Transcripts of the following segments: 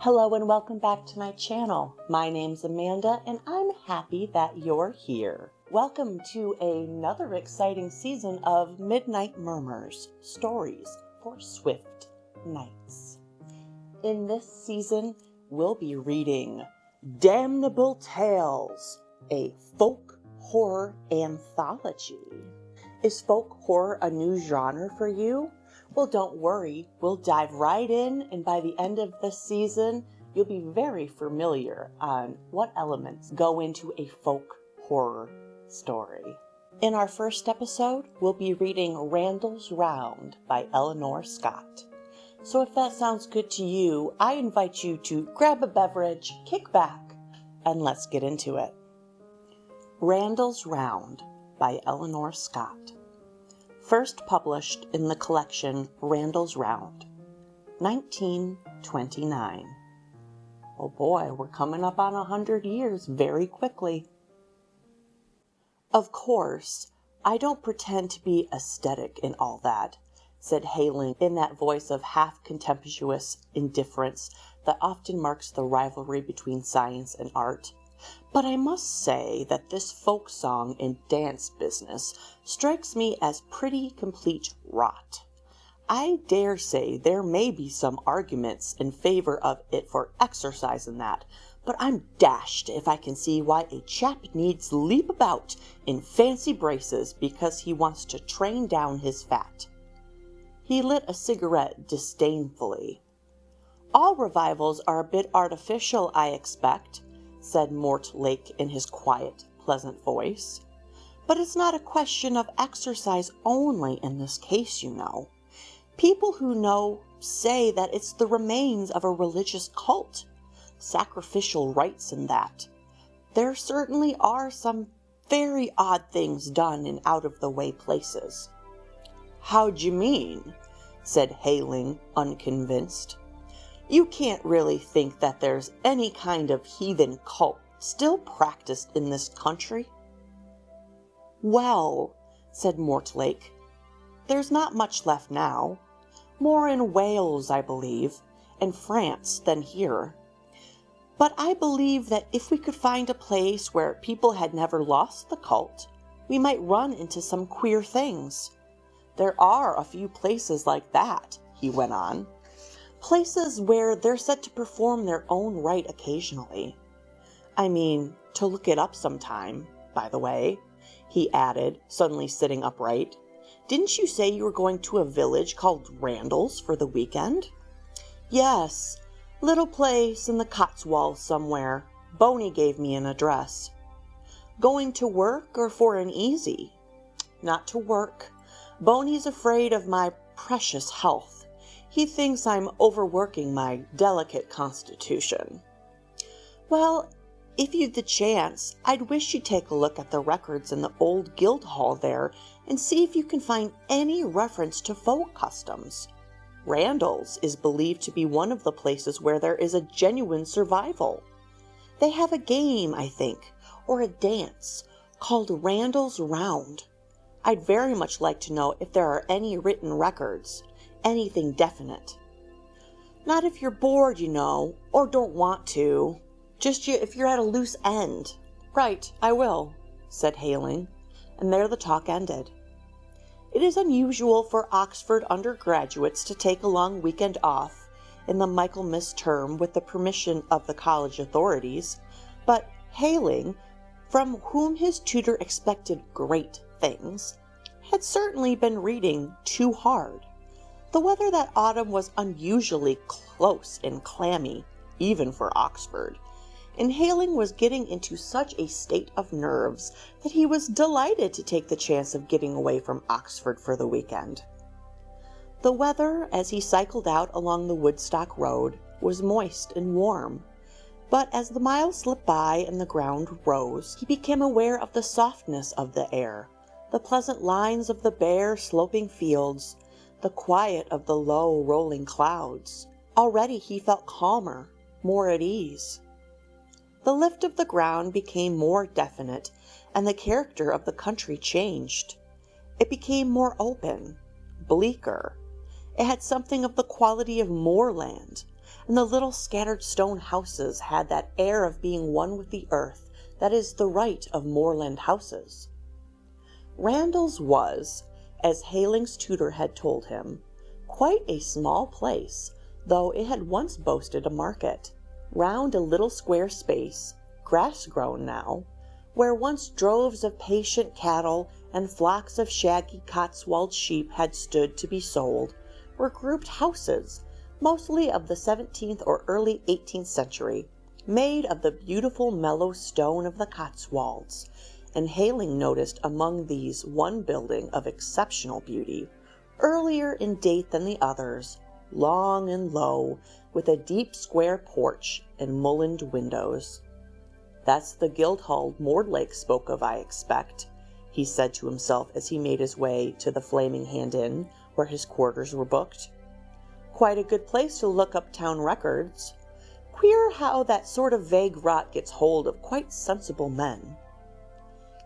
Hello and welcome back to my channel. My name's Amanda and I'm happy that you're here. Welcome to another exciting season of Midnight Murmurs, stories for swift nights. In this season, we'll be reading Damnable Tales, a folk horror anthology. Is folk horror a new genre for you? Well, don't worry, we'll dive right in, and by the end of this season, you'll be very familiar on what elements go into a folk horror story. In our first episode, we'll be reading Randalls Round by Eleanor Scott. So if that sounds good to you, I invite you to grab a beverage, kick back, and let's get into it. Randalls Round by Eleanor Scott. First published in the collection Randalls Round, 1929. Oh boy, we're coming up on 100 years very quickly. Of course, I don't pretend to be aesthetic in all that, said Halen in that voice of half-contemptuous indifference that often marks the rivalry between science and art. But I must say that this folk song and dance business strikes me as pretty complete rot. I dare say there may be some arguments in favor of it for exercise and that, but I'm dashed if I can see why a chap needs leap about in fancy braces because he wants to train down his fat. He lit a cigarette disdainfully. All revivals are a bit artificial, I expect, said Mortlake in his quiet, pleasant voice. But it's not a question of exercise only in this case, you know. People who know say that it's the remains of a religious cult, sacrificial rites and that. There certainly are some very odd things done in out-of-the-way places. How'd you mean? Said Haling, unconvinced. You can't really think that there's any kind of heathen cult still practiced in this country? Well, said Mortlake, there's not much left now. More in Wales, I believe, and France than here. But I believe that if we could find a place where people had never lost the cult, we might run into some queer things. There are a few places like that, he went on. Places where they're said to perform their own rite occasionally. I mean, to look it up sometime, by the way, he added, suddenly sitting upright. Didn't you say you were going to a village called Randalls for the weekend? Yes, little place in the Cotswolds somewhere. Boney gave me an address. Going to work or for an easy? Not to work. Boney's afraid of my precious health. He thinks I'm overworking my delicate constitution. Well, if you'd the chance, I'd wish you'd take a look at the records in the old guild hall there and see if you can find any reference to folk customs. Randalls is believed to be one of the places where there is a genuine survival. They have a game, I think, or a dance, called Randalls Round. I'd very much like to know if there are any written records. Anything definite. Not if you're bored, you know, or don't want to. Just if you're at a loose end. Right, I will, said Haling, and there the talk ended. It is unusual for Oxford undergraduates to take a long weekend off in the Michaelmas term with the permission of the college authorities, but Haling, from whom his tutor expected great things, had certainly been reading too hard. The weather that autumn was unusually close and clammy, even for Oxford, and Haling was getting into such a state of nerves that he was delighted to take the chance of getting away from Oxford for the weekend. The weather, as he cycled out along the Woodstock Road, was moist and warm, but as the miles slipped by and the ground rose, he became aware of the softness of the air, the pleasant lines of the bare, sloping fields, the quiet of the low, rolling clouds. Already he felt calmer, more at ease. The lift of the ground became more definite, and the character of the country changed. It became more open, bleaker. It had something of the quality of moorland, and the little scattered stone houses had that air of being one with the earth that is the right of moorland houses. Randalls was, as Haling's tutor had told him, quite a small place, though it had once boasted a market, round a little square space, grass-grown now, where once droves of patient cattle and flocks of shaggy Cotswold sheep had stood to be sold, were grouped houses, mostly of the 17th or early 18th century, made of the beautiful mellow stone of the Cotswolds, and Haling noticed among these one building of exceptional beauty, earlier in date than the others, long and low, with a deep square porch and mullioned windows. "That's the Guildhall Mortlake spoke of, I expect," he said to himself as he made his way to the Flaming Hand Inn, where his quarters were booked. "Quite a good place to look up town records. Queer how that sort of vague rot gets hold of quite sensible men."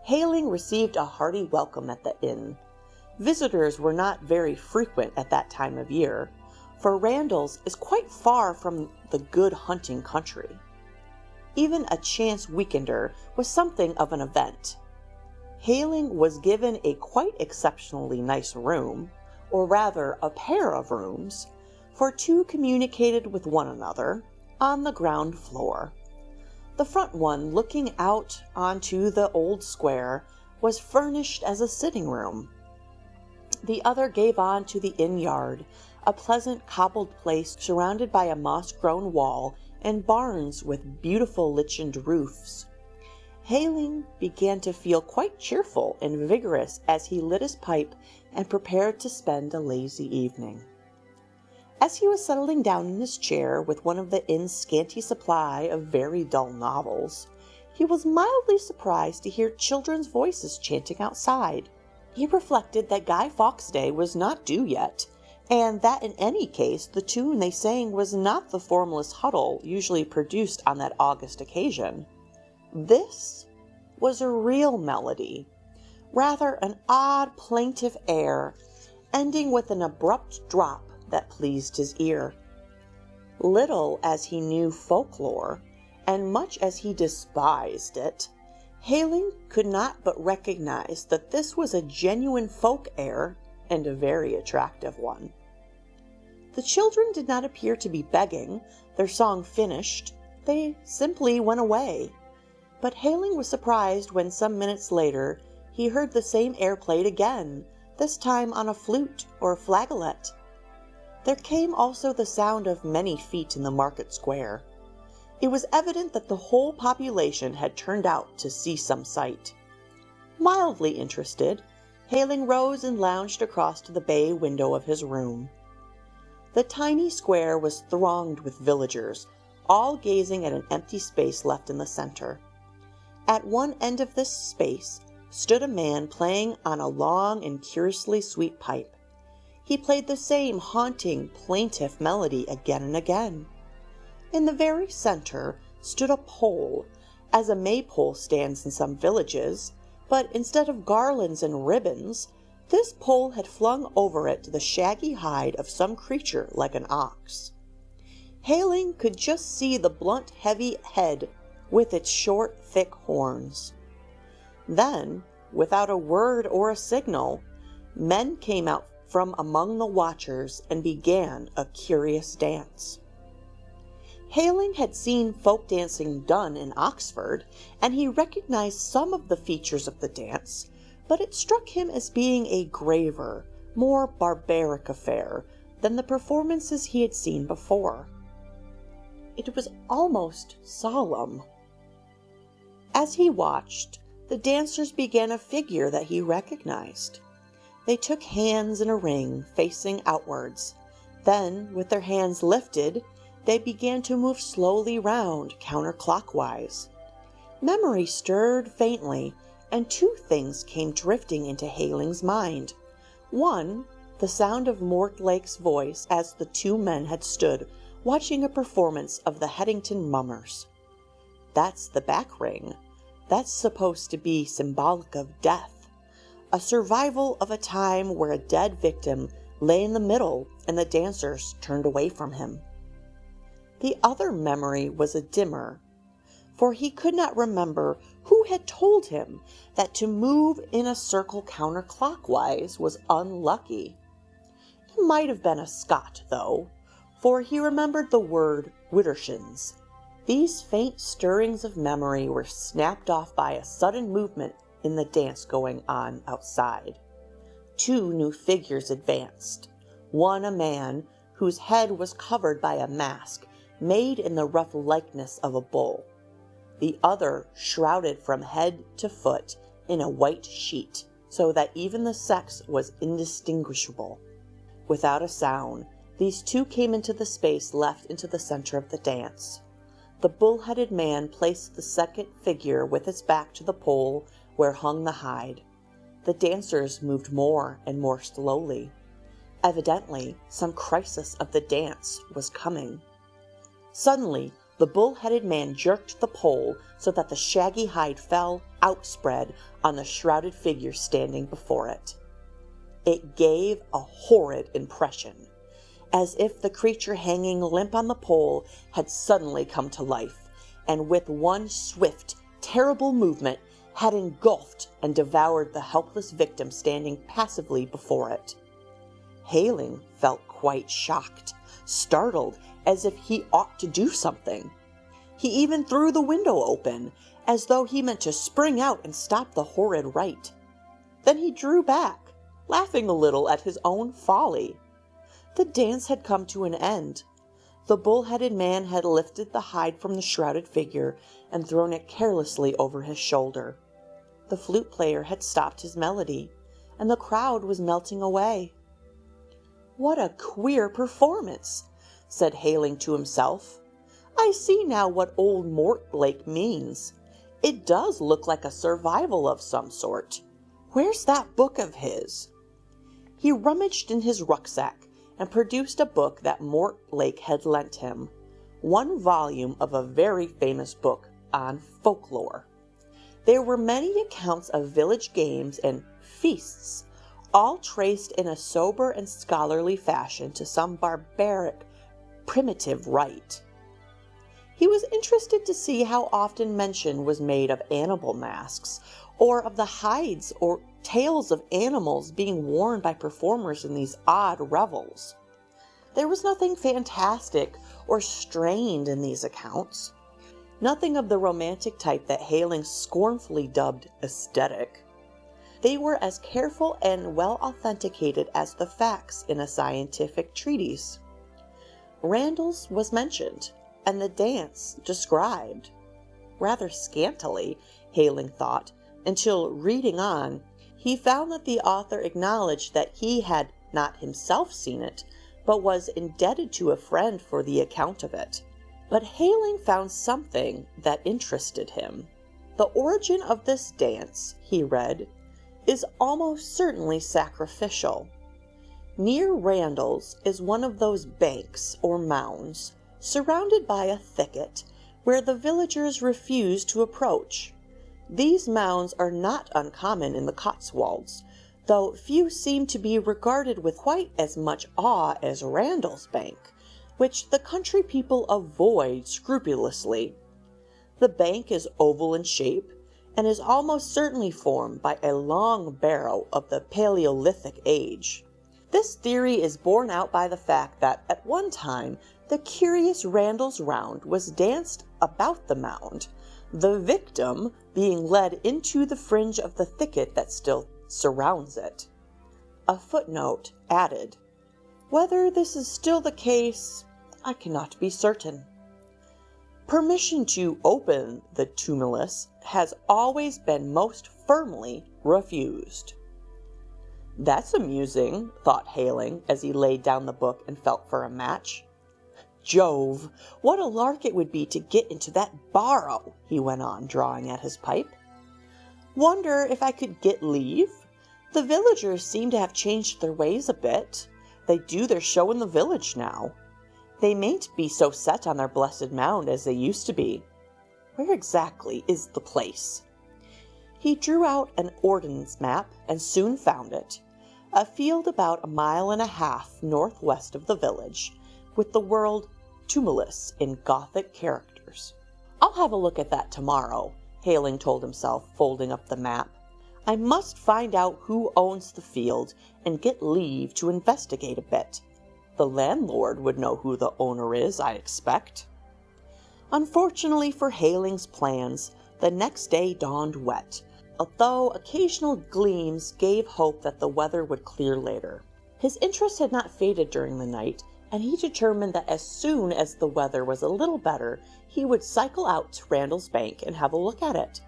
Haling received a hearty welcome at the inn. Visitors were not very frequent at that time of year, for Randalls is quite far from the good hunting country. Even a chance weekender was something of an event. Haling was given a quite exceptionally nice room, or rather a pair of rooms, for two communicated with one another, on the ground floor. The front one, looking out onto the old square, was furnished as a sitting room. The other gave on to the inn yard, a pleasant cobbled place surrounded by a moss-grown wall and barns with beautiful lichened roofs. Haling began to feel quite cheerful and vigorous as he lit his pipe and prepared to spend a lazy evening. As he was settling down in his chair with one of the inn's scanty supply of very dull novels, he was mildly surprised to hear children's voices chanting outside. He reflected that Guy Fawkes' Day was not due yet, and that in any case the tune they sang was not the formless huddle usually produced on that august occasion. This was a real melody, rather an odd plaintive air, ending with an abrupt drop that pleased his ear. Little as he knew folklore, and much as he despised it, Haling could not but recognize that this was a genuine folk air, and a very attractive one. The children did not appear to be begging. Their song finished, they simply went away. But Haling was surprised when some minutes later he heard the same air played again, this time on a flute or flageolet. There came also the sound of many feet in the market square. It was evident that the whole population had turned out to see some sight. Mildly interested, Haling rose and lounged across to the bay window of his room. The tiny square was thronged with villagers, all gazing at an empty space left in the center. At one end of this space stood a man playing on a long and curiously sweet pipe. He played the same haunting, plaintive melody again and again. In the very center stood a pole, as a maypole stands in some villages, but instead of garlands and ribbons, this pole had flung over it the shaggy hide of some creature like an ox. Haling could just see the blunt, heavy head with its short, thick horns. Then, without a word or a signal, men came out from among the watchers and began a curious dance. Haling had seen folk dancing done in Oxford, and he recognized some of the features of the dance, but it struck him as being a graver, more barbaric affair than the performances he had seen before. It was almost solemn. As he watched, the dancers began a figure that he recognized. They took hands in a ring, facing outwards. Then, with their hands lifted, they began to move slowly round, counterclockwise. Memory stirred faintly, and two things came drifting into Haling's mind. One, the sound of Mortlake's voice as the two men had stood watching a performance of the Headington Mummers. That's the back ring. That's supposed to be symbolic of death, a survival of a time where a dead victim lay in the middle and the dancers turned away from him. The other memory was a dimmer, for he could not remember who had told him that to move in a circle counterclockwise was unlucky. It might have been a Scot, though, for he remembered the word widdershins. These faint stirrings of memory were snapped off by a sudden movement in the dance going on outside. 2 new figures advanced, one a man whose head was covered by a mask made in the rough likeness of a bull, the other shrouded from head to foot in a white sheet, so that even the sex was indistinguishable. Without a sound, these 2 came into the space left into the center of the dance. The bull-headed man placed the second figure with its back to the pole where hung the hide. The dancers moved more and more slowly. Evidently, some crisis of the dance was coming. Suddenly, the bull-headed man jerked the pole so that the shaggy hide fell outspread on the shrouded figure standing before it. It gave a horrid impression, as if the creature hanging limp on the pole had suddenly come to life, and with one swift, terrible movement had engulfed and devoured the helpless victim standing passively before it. Hayling felt quite shocked, startled, as if he ought to do something. He even threw the window open, as though he meant to spring out and stop the horrid rite. Then he drew back, laughing a little at his own folly. The dance had come to an end. The bull-headed man had lifted the hide from the shrouded figure and thrown it carelessly over his shoulder. The flute player had stopped his melody, and the crowd was melting away. "What a queer performance," said Hayling to himself. "I see now what old Mortlake means. It does look like a survival of some sort. Where's that book of his?" He rummaged in his rucksack and produced a book that Mortlake had lent him, 1 volume of a very famous book on folklore. There were many accounts of village games and feasts, all traced in a sober and scholarly fashion to some barbaric, primitive rite. He was interested to see how often mention was made of animal masks, or of the hides or tails of animals being worn by performers in these odd revels. There was nothing fantastic or strained in these accounts, nothing of the romantic type that Hayling scornfully dubbed aesthetic. They were as careful and well authenticated as the facts in a scientific treatise. Randalls was mentioned, and the dance described. Rather scantily, Hayling thought, until, reading on, he found that the author acknowledged that he had not himself seen it, but was indebted to a friend for the account of it. But Hayling found something that interested him. "The origin of this dance," he read, "is almost certainly sacrificial. Near Randalls is one of those banks or mounds, surrounded by a thicket, where the villagers refuse to approach. These mounds are not uncommon in the Cotswolds, though few seem to be regarded with quite as much awe as Randalls Bank, which the country people avoid scrupulously. The bank is oval in shape, and is almost certainly formed by a long barrow of the Paleolithic age. This theory is borne out by the fact that at one time the curious Randalls Round was danced about the mound, the victim being led into the fringe of the thicket that still surrounds it." A footnote added, "Whether this is still the case, I cannot be certain." Permission to open the tumulus has always been most firmly refused. "That's amusing," thought Hayling as he laid down the book and felt for a match. "Jove, what a lark it would be to get into that barrow," he went on, drawing at his pipe. "Wonder if I could get leave? The villagers seem to have changed their ways a bit. They do their show in the village now. They mayn't be so set on their blessed mound as they used to be. Where exactly is the place?" He drew out an ordnance map and soon found it. A field about 1.5 miles northwest of the village, with the word tumulus in Gothic characters. I'll have a look at that tomorrow, Hayling told himself, folding up the map. I must find out who owns the field and get leave to investigate a bit. The landlord would know who the owner is, I expect. Unfortunately for Hayling's plans, the next day dawned wet, although occasional gleams gave hope that the weather would clear later. His interest had not faded during the night, and he determined that as soon as the weather was a little better, he would cycle out to Randalls Bank and have a look at it.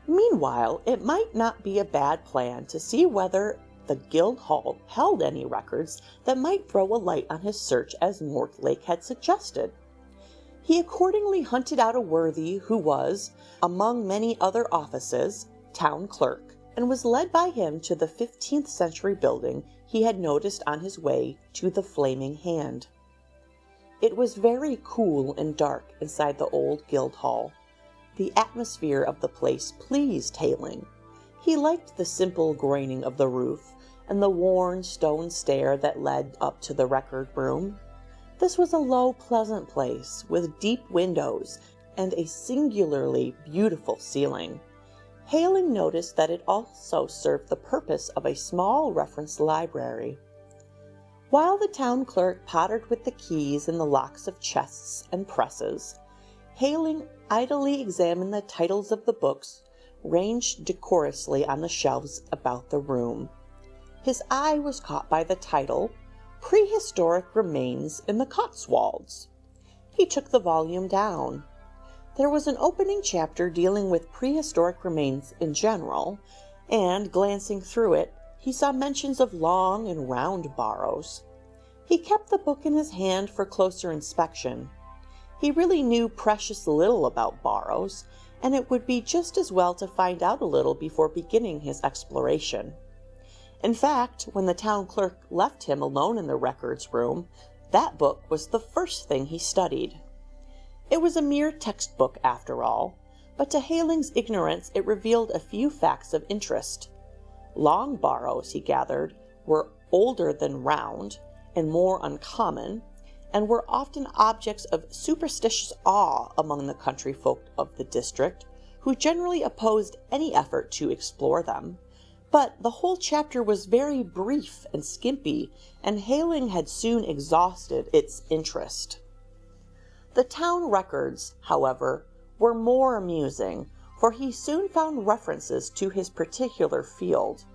Meanwhile, it might not be a bad plan to see whether the Guildhall held any records that might throw a light on his search as Mortlake had suggested. He accordingly hunted out a worthy who was, among many other offices, town clerk, and was led by him to the 15th century building he had noticed on his way to the Flaming Hand. It was very cool and dark inside the old Guildhall. The atmosphere of the place pleased Hayling. He liked the simple groining of the roof and the worn stone stair that led up to the record room. This was a low, pleasant place with deep windows and a singularly beautiful ceiling. Hayling noticed that it also served the purpose of a small reference library. While the town clerk pottered with the keys in the locks of chests and presses, Hayling idly examined the titles of the books ranged decorously on the shelves about the room. His eye was caught by the title, Prehistoric Remains in the Cotswolds. He took the volume down. There was an opening chapter dealing with prehistoric remains in general, and, glancing through it, he saw mentions of long and round barrows. He kept the book in his hand for closer inspection. He really knew precious little about barrows, and it would be just as well to find out a little before beginning his exploration. In fact, when the town clerk left him alone in the records room, that book was the first thing he studied. It was a mere textbook after all, but to Hayling's ignorance it revealed a few facts of interest. Long barrows, he gathered, were older than round and more uncommon, and were often objects of superstitious awe among the country folk of the district, who generally opposed any effort to explore them. But the whole chapter was very brief and skimpy, and Hayling had soon exhausted its interest. The town records, however, were more amusing, for he soon found references to his particular field.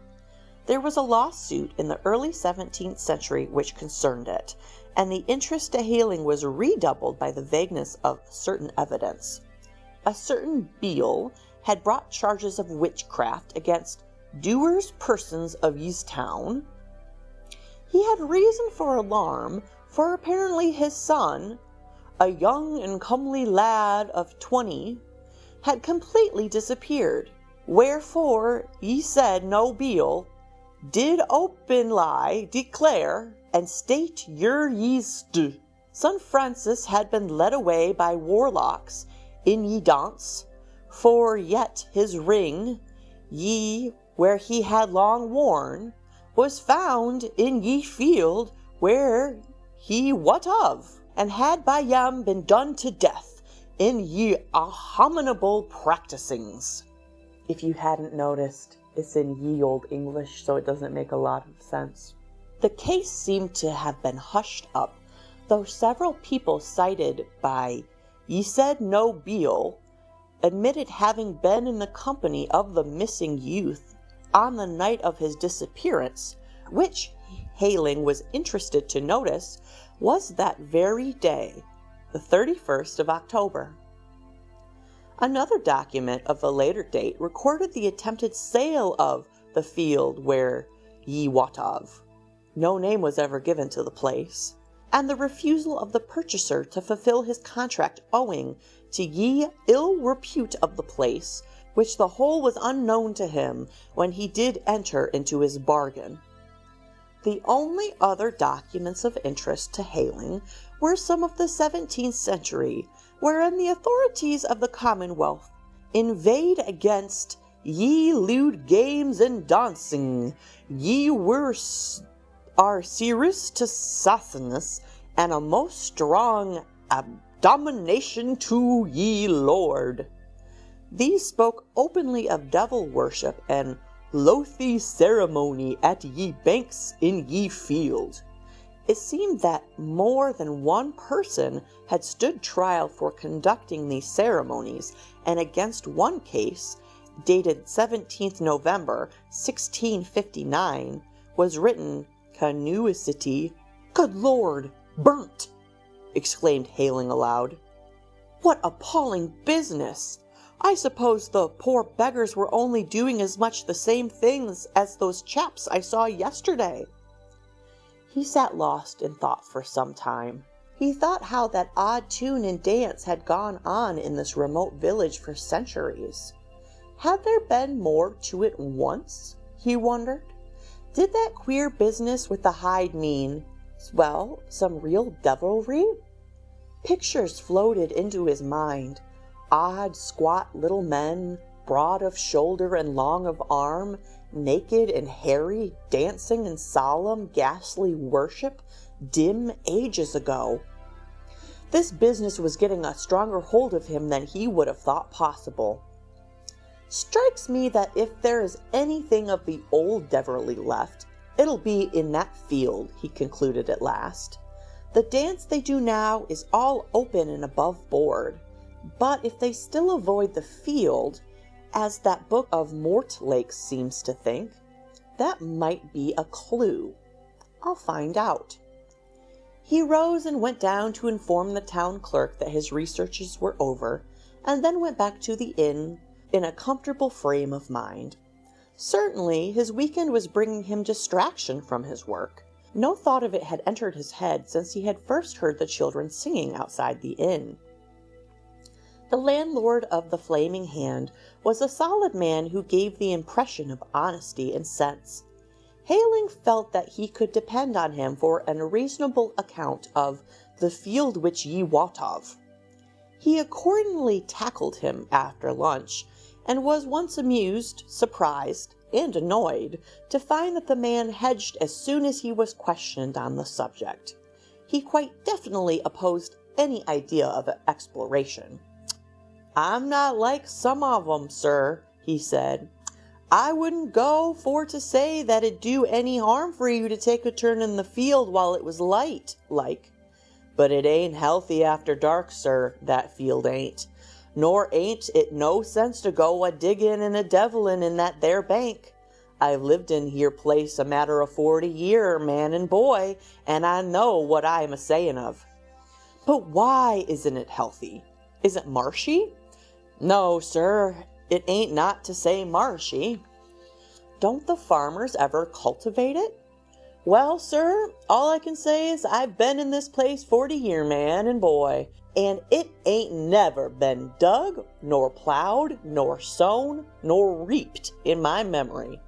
There was a lawsuit in the early 17th century which concerned it, and the interest to Hayling was redoubled by the vagueness of certain evidence. A certain Beale had brought charges of witchcraft against "divers persons of his town." He had reason for alarm, for apparently his son, a young and comely lad of 20, had completely disappeared, wherefore he said no Beale did openly declare and state yer yeast. Son Francis had been led away by warlocks in ye dance, for yet his ring, ye where he had long worn, was found in ye field where he what of, and had by yam been done to death in ye abominable practisings. If you hadn't noticed, it's in ye old English, so it doesn't make a lot of sense. The case seemed to have been hushed up, though several people cited by ye said no Beale admitted having been in the company of the missing youth on the night of his disappearance, which Hayling was interested to notice was that very day, the 31st of October. Another document of a later date recorded the attempted sale of the field where ye wot of. No name was ever given to the place, and the refusal of the purchaser to fulfill his contract owing to ye ill repute of the place, which the whole was unknown to him when he did enter into his bargain. The only other documents of interest to Hayling were some of the 17th century, wherein the authorities of the Commonwealth inveighed against ye lewd games and dancing, ye were are serious to sassiness, and a most strong abomination to ye Lord. These spoke openly of devil worship and loathly ceremony at ye banks in ye field. It seemed that more than one person had stood trial for conducting these ceremonies, and against one case, dated 17th November 1659, was written connuity. "Good Lord, burnt!" exclaimed Hayling aloud. "What appalling business! I suppose the poor beggars were only doing as much the same things as those chaps I saw yesterday." He sat lost in thought for some time. He thought how that odd tune and dance had gone on in this remote village for centuries. Had there been more to it once, he wondered? Did that queer business with the hide mean, well, some real devilry? Pictures floated into his mind. Odd, squat little men, broad of shoulder and long of arm, naked and hairy, dancing in solemn, ghastly worship, dim ages ago. This business was getting a stronger hold of him than he would have thought possible. "Strikes me that if there is anything of the old devilry left, it'll be in that field," he concluded at last. "The dance they do now is all open and above board. But if they still avoid the field, as that book of Mortlake seems to think, that might be a clue. I'll find out." He rose and went down to inform the town clerk that his researches were over, and then went back to the inn in a comfortable frame of mind. Certainly, his weekend was bringing him distraction from his work. No thought of it had entered his head since he had first heard the children singing outside the inn. The landlord of the Flaming Hand was a solid man who gave the impression of honesty and sense. Hayling felt that he could depend on him for a reasonable account of the field which ye wot of. He accordingly tackled him after lunch, and was once amused, surprised, and annoyed to find that the man hedged as soon as he was questioned on the subject. He quite definitely opposed any idea of exploration. "I'm not like some of 'em, sir," he said. "I wouldn't go for to say that it'd do any harm for you to take a turn in the field while it was light, like. But it ain't healthy after dark, sir, that field ain't. Nor ain't it no sense to go a-diggin' and a-devilin' in that there bank. I've lived in here place a matter of 40 year, man and boy, and I know what I'm a-sayin' of." "But why isn't it healthy? Is it marshy?" "No, sir, it ain't not to say marshy." "Don't the farmers ever cultivate it?" "Well, sir, all I can say is I've been in this place 40 year, man and boy, and it ain't never been dug, nor plowed, nor sown, nor reaped in my memory.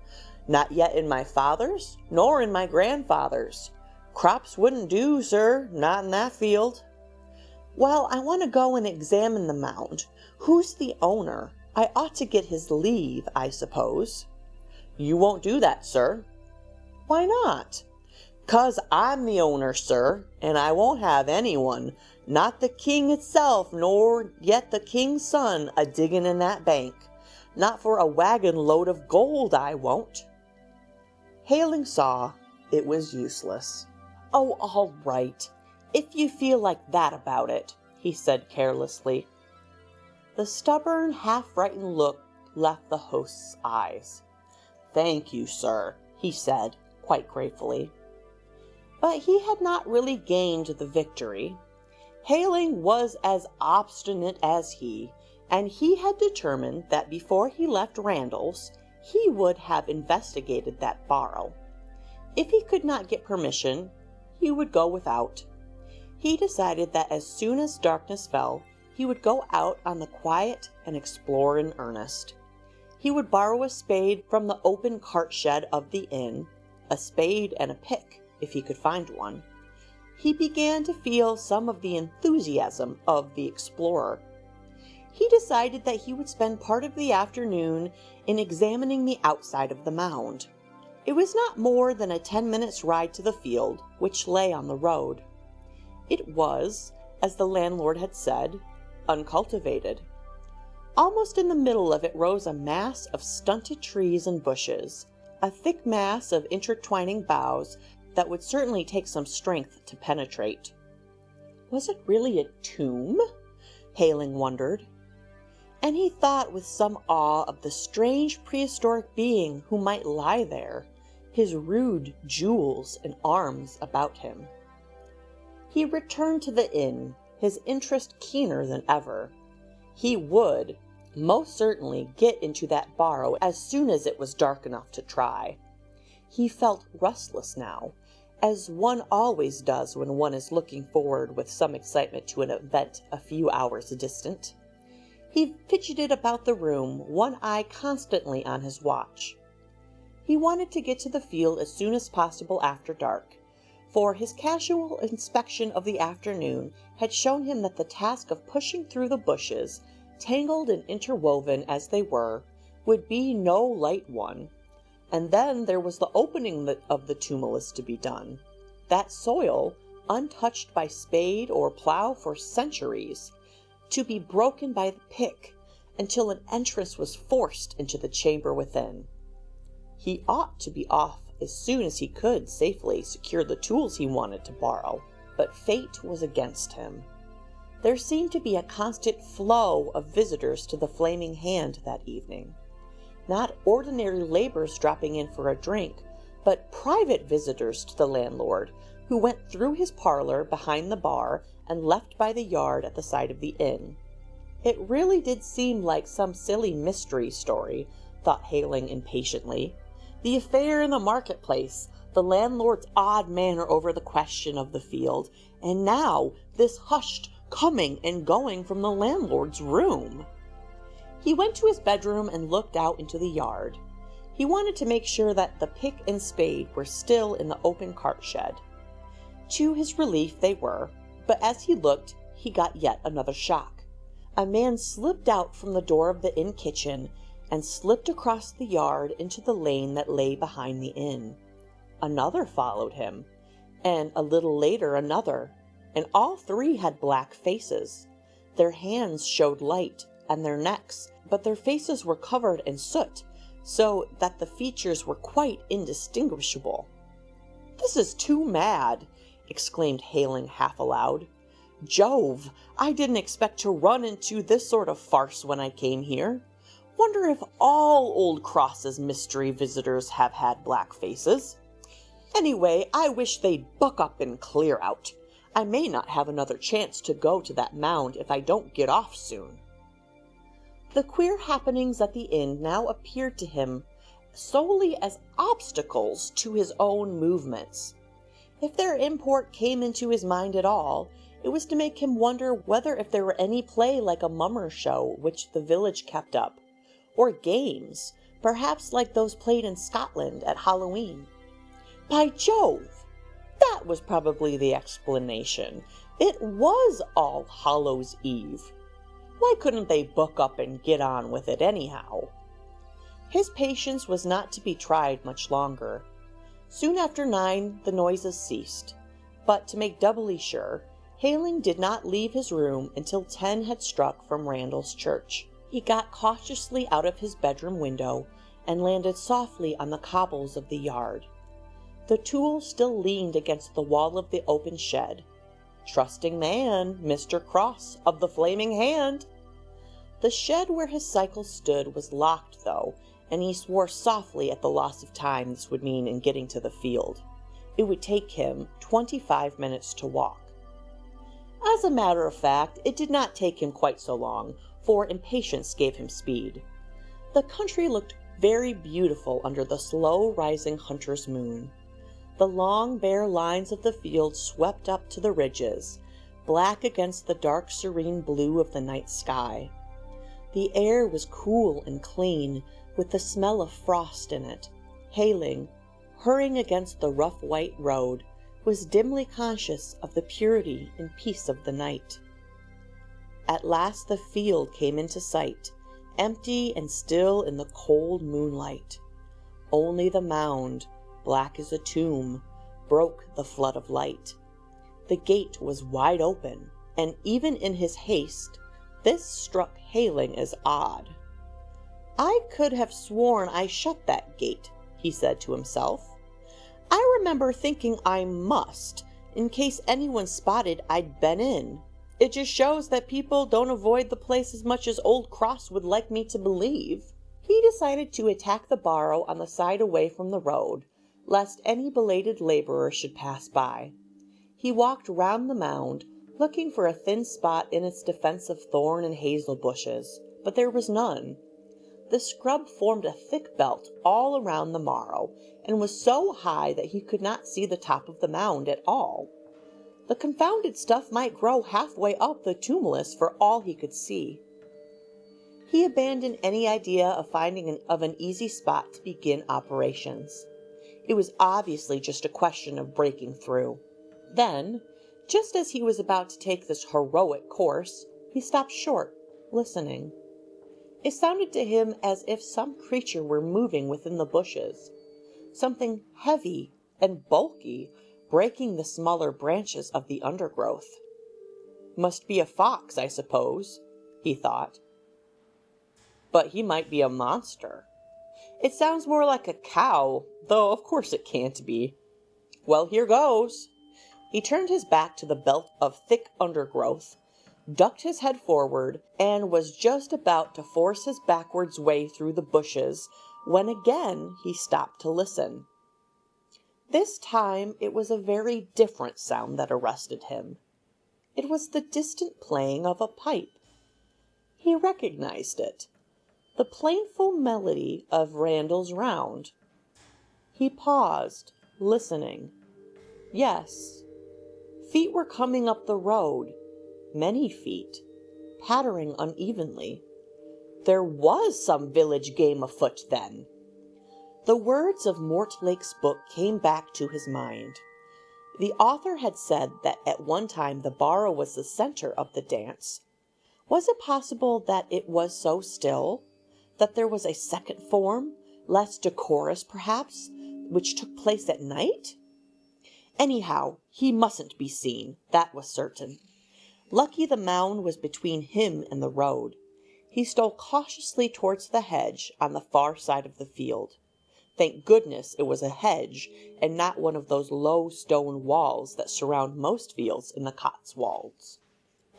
Not yet in my father's, nor in my grandfather's. Crops wouldn't do, sir, not in that field." "Well, I want to go and examine the mound. Who's the owner? I ought to get his leave, I suppose." "You won't do that, sir." "Why not?" "'Cause I'm the owner, sir, and I won't have anyone, not the king itself, nor yet the king's son, a-diggin' in that bank. Not for a wagon load of gold, I won't." Hayling saw it was useless. "Oh, all right, if you feel like that about it," he said carelessly. The stubborn, half-frightened look left the host's eyes. "Thank you, sir," he said, quite gratefully. But he had not really gained the victory. Hayling was as obstinate as he, and he had determined that before he left Randalls, he would have investigated that barrow. If he could not get permission, he would go without. He decided that as soon as darkness fell, he would go out on the quiet and explore in earnest. He would borrow a spade from the open cart shed of the inn, a spade and a pick, if he could find one. He began to feel some of the enthusiasm of the explorer. He decided that he would spend part of the afternoon in examining the outside of the mound. It was not more than a 10 minutes ride to the field, which lay on the road. It was, as the landlord had said, uncultivated. Almost in the middle of it rose a mass of stunted trees and bushes, a thick mass of intertwining boughs that would certainly take some strength to penetrate. Was it really a tomb? Haling wondered. And he thought with some awe of the strange prehistoric being who might lie there, his rude jewels and arms about him. He returned to the inn, his interest keener than ever. He would, most certainly, get into that barrow as soon as it was dark enough to try. He felt restless now, as one always does when one is looking forward with some excitement to an event a few hours distant. He fidgeted about the room, one eye constantly on his watch. He wanted to get to the field as soon as possible after dark, for his casual inspection of the afternoon had shown him that the task of pushing through the bushes, tangled and interwoven as they were, would be no light one. And then there was the opening of the tumulus to be done. That soil, untouched by spade or plow for centuries, to be broken by the pick until an entrance was forced into the chamber within. He ought to be off as soon as he could safely secure the tools he wanted to borrow, but fate was against him. There seemed to be a constant flow of visitors to the Flaming Hand that evening. Not ordinary laborers dropping in for a drink, but private visitors to the landlord, who went through his parlor behind the bar and left by the yard at the side of the inn. It really did seem like some silly mystery story, thought Haling impatiently. The affair in the marketplace, the landlord's odd manner over the question of the field, and now this hushed coming and going from the landlord's room. He went to his bedroom and looked out into the yard. He wanted to make sure that the pick and spade were still in the open cart shed. To his relief they were, but as he looked, he got yet another shock. A man slipped out from the door of the inn kitchen and slipped across the yard into the lane that lay behind the inn. Another followed him, and a little later another, and all three had black faces. Their hands showed light, and their necks, but their faces were covered in soot, so that the features were quite indistinguishable. "This is too mad!" exclaimed Haling half aloud. "Jove, I didn't expect to run into this sort of farce when I came here. Wonder if all Old Cross's mystery visitors have had black faces. Anyway, I wish they'd buck up and clear out. I may not have another chance to go to that mound if I don't get off soon." The queer happenings at the inn now appeared to him solely as obstacles to his own movements. If their import came into his mind at all, it was to make him wonder whether if there were any play like a mummer show which the village kept up, or games, perhaps like those played in Scotland at Halloween. By Jove! That was probably the explanation. It was All Hallows' Eve. Why couldn't they buck up and get on with it anyhow? His patience was not to be tried much longer. Soon after 9 the noises ceased, but to make doubly sure, Haling did not leave his room until 10 had struck from Randalls Church. He got cautiously out of his bedroom window and landed softly on the cobbles of the yard. The tool still leaned against the wall of the open shed. Trusting man, Mr. Cross of the Flaming Hand! The shed where his cycle stood was locked, though, and he swore softly at the loss of time this would mean in getting to the field. It would take him 25 minutes to walk. As a matter of fact, it did not take him quite so long, for impatience gave him speed. The country looked very beautiful under the slow-rising hunter's moon. The long, bare lines of the field swept up to the ridges, black against the dark, serene blue of the night sky. The air was cool and clean, with the smell of frost in it. Haling, hurrying against the rough white road, was dimly conscious of the purity and peace of the night. At last the field came into sight, empty and still in the cold moonlight. Only the mound, black as a tomb, broke the flood of light. The gate was wide open, and even in his haste, this struck Hayling as odd. "I could have sworn I shut that gate," he said to himself. "I remember thinking I must, in case anyone spotted I'd been in. It just shows that people don't avoid the place as much as Old Cross would like me to believe." He decided to attack the barrow on the side away from the road, lest any belated laborer should pass by. He walked round the mound, looking for a thin spot in its defense of thorn and hazel bushes, but there was none. The scrub formed a thick belt all around the marrow, and was so high that he could not see the top of the mound at all. The confounded stuff might grow halfway up the tumulus for all he could see. He abandoned any idea of finding an easy spot to begin operations. It was obviously just a question of breaking through. Then, just as he was about to take this heroic course, he stopped short, listening. It sounded to him as if some creature were moving within the bushes, something heavy and bulky breaking the smaller branches of the undergrowth. "Must be a fox, I suppose," he thought. "But he might be a monster. It sounds more like a cow, though of course it can't be. Well, here goes." He turned his back to the belt of thick undergrowth, ducked his head forward, and was just about to force his backwards way through the bushes when again he stopped to listen. This time it was a very different sound that arrested him. It was the distant playing of a pipe. He recognized it. The plainful melody of Randalls Round. He paused, listening. Yes, feet were coming up the road, many feet, pattering unevenly. There was some village game afoot then. The words of Mortlake's book came back to his mind. The author had said that at one time the barrow was the center of the dance. Was it possible that it was so still? That there was a second form, less decorous perhaps, which took place at night? Anyhow, he mustn't be seen, that was certain. Lucky the mound was between him and the road. He stole cautiously towards the hedge on the far side of the field. Thank goodness it was a hedge, and not one of those low stone walls that surround most fields in the Cotswolds.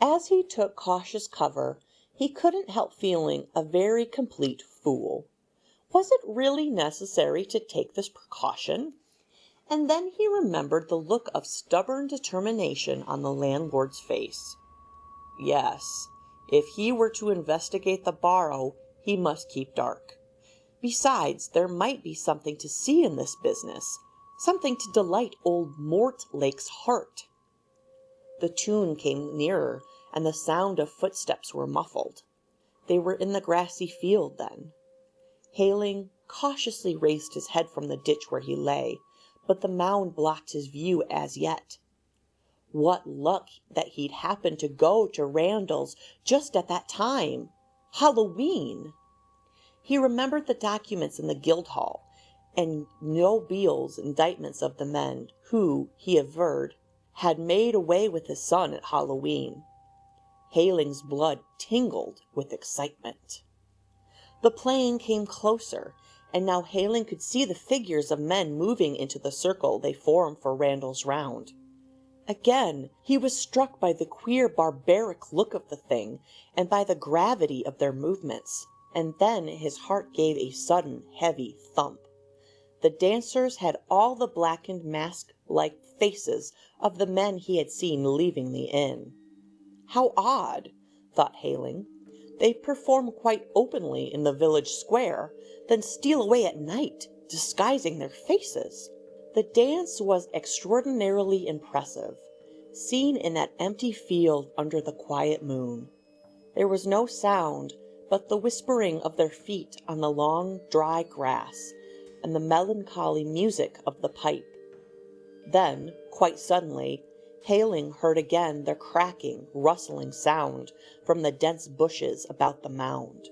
As he took cautious cover, he couldn't help feeling a very complete fool. Was it really necessary to take this precaution? And then he remembered the look of stubborn determination on the landlord's face. Yes, if he were to investigate the barrow, he must keep dark. Besides, there might be something to see in this business, something to delight old Mortlake's heart. The tune came nearer, and the sound of footsteps were muffled. They were in the grassy field then. Hayling cautiously raised his head from the ditch where he lay, but the mound blocked his view as yet. What luck that he'd happened to go to Randalls just at that time! Halloween! He remembered the documents in the Guildhall, and Nobile's indictments of the men who, he averred, had made away with his son at Halloween. Hayling's blood tingled with excitement. The playing came closer, and now Hayling could see the figures of men moving into the circle they formed for Randalls Round. Again, he was struck by the queer barbaric look of the thing, and by the gravity of their movements, and then his heart gave a sudden heavy thump. The dancers had all the blackened mask-like faces of the men he had seen leaving the inn. How odd, thought Hayling. They perform quite openly in the village square, then steal away at night, disguising their faces. The dance was extraordinarily impressive, seen in that empty field under the quiet moon. There was no sound but the whispering of their feet on the long, dry grass, and the melancholy music of the pipe. Then, quite suddenly, Hayling heard again the cracking, rustling sound from the dense bushes about the mound.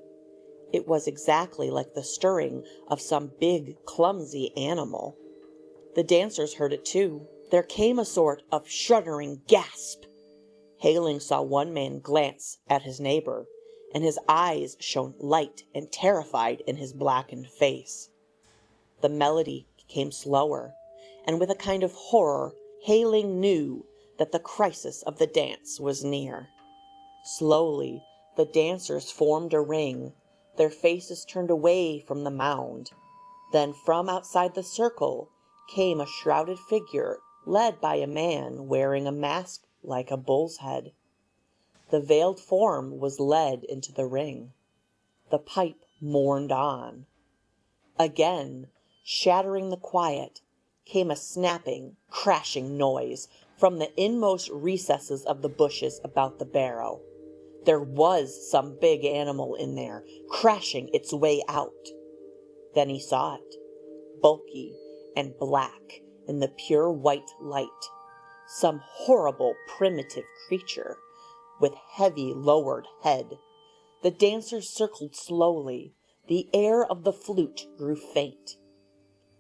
It was exactly like the stirring of some big, clumsy animal. The dancers heard it too. There came a sort of shuddering gasp. Haling saw one man glance at his neighbor, and his eyes shone light and terrified in his blackened face. The melody came slower, and with a kind of horror, Haling knew that the crisis of the dance was near. Slowly, the dancers formed a ring, their faces turned away from the mound. Then from outside the circle came a shrouded figure led by a man wearing a mask like a bull's head. The veiled form was led into the ring. The pipe mourned on. Again, shattering the quiet, came a snapping, crashing noise from the inmost recesses of the bushes about the barrow. There was some big animal in there, crashing its way out. Then he saw it, bulky and black in the pure white light. Some horrible primitive creature with heavy lowered head. The dancers circled slowly. The air of the flute grew faint.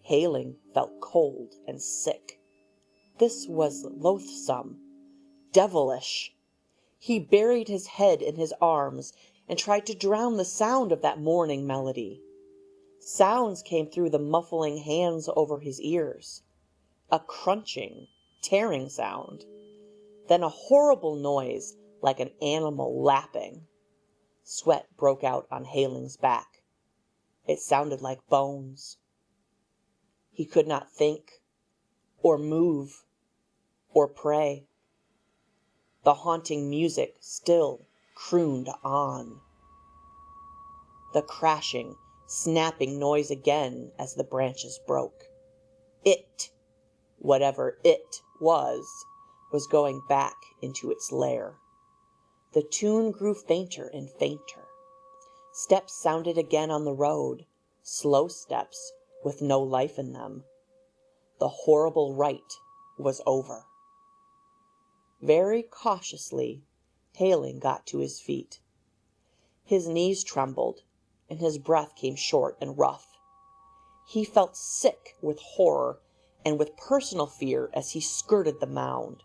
Haling felt cold and sick. This was loathsome, devilish. He buried his head in his arms and tried to drown the sound of that mourning melody. Sounds came through the muffling hands over his ears. A crunching, tearing sound. Then a horrible noise like an animal lapping. Sweat broke out on Haling's back. It sounded like bones. He could not think, or move, or pray. The haunting music still crooned on. The crashing, snapping noise again as the branches broke. It, whatever it was going back into its lair. The tune grew fainter and fainter. Steps sounded again on the road, slow steps with no life in them. The horrible rite was over. Very cautiously, Haling got to his feet. His knees trembled, and his breath came short and rough. He felt sick with horror and with personal fear as he skirted the mound.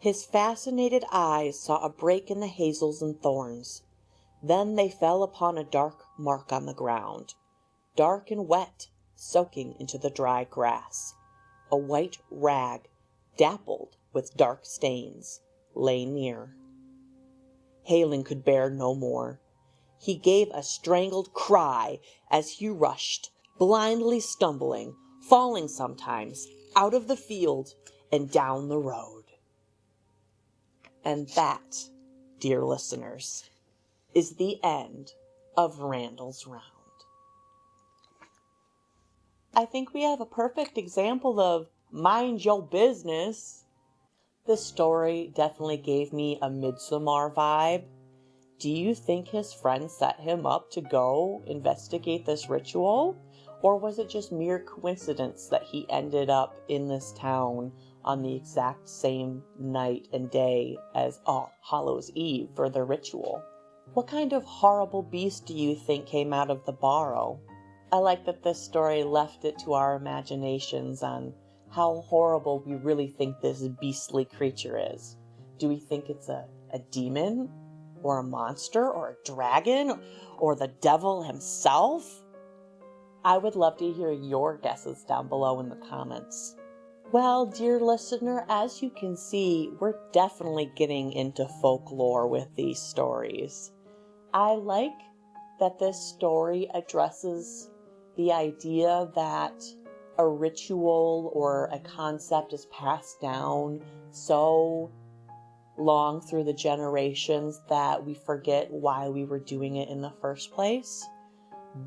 His fascinated eyes saw a break in the hazels and thorns. Then they fell upon a dark mark on the ground, dark and wet, soaking into the dry grass. A white rag, dappled with dark stains, lay near. Haling could bear no more. He gave a strangled cry as he rushed, blindly stumbling, falling sometimes, out of the field and down the road. And that, dear listeners, is the end of Randalls Round. I think we have a perfect example of mind your business. This story definitely gave me a Midsommar vibe. Do you think his friend set him up to go investigate this ritual? Or was it just mere coincidence that he ended up in this town on the exact same night and day as All Hallows Eve for the ritual? What kind of horrible beast do you think came out of the barrow? I like that this story left it to our imaginations on how horrible we really think this beastly creature is. Do we think it's a demon? Or a monster? Or a dragon? Or the devil himself? I would love to hear your guesses down below in the comments. Well, dear listener, as you can see, we're definitely getting into folklore with these stories. I like that this story addresses the idea that a ritual or a concept is passed down so long through the generations that we forget why we were doing it in the first place.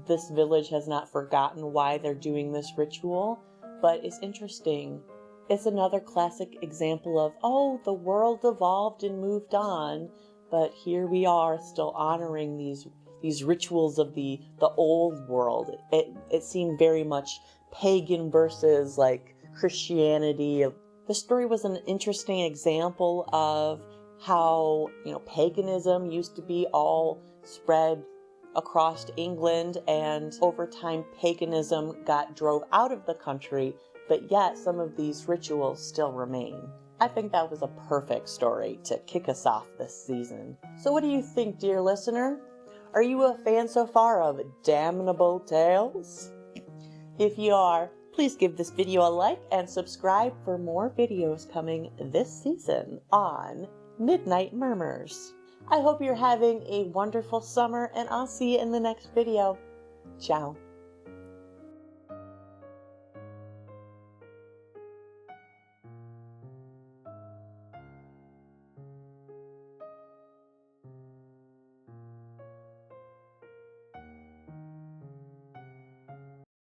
This village has not forgotten why they're doing this ritual, but it's interesting. It's another classic example of, oh, the world evolved and moved on, but here we are still honoring these rituals of the old world. It seemed very much pagan versus like Christianity. The story was an interesting example of how, paganism used to be all spread across England, and over time paganism drove out of the country, but yet some of these rituals still remain. I think that was a perfect story to kick us off this season. So what do you think, dear listener? Are you a fan so far of Damnable Tales? If you are, please give this video a like and subscribe for more videos coming this season on Midnight Murmurs. I hope you're having a wonderful summer, and I'll see you in the next video. Ciao.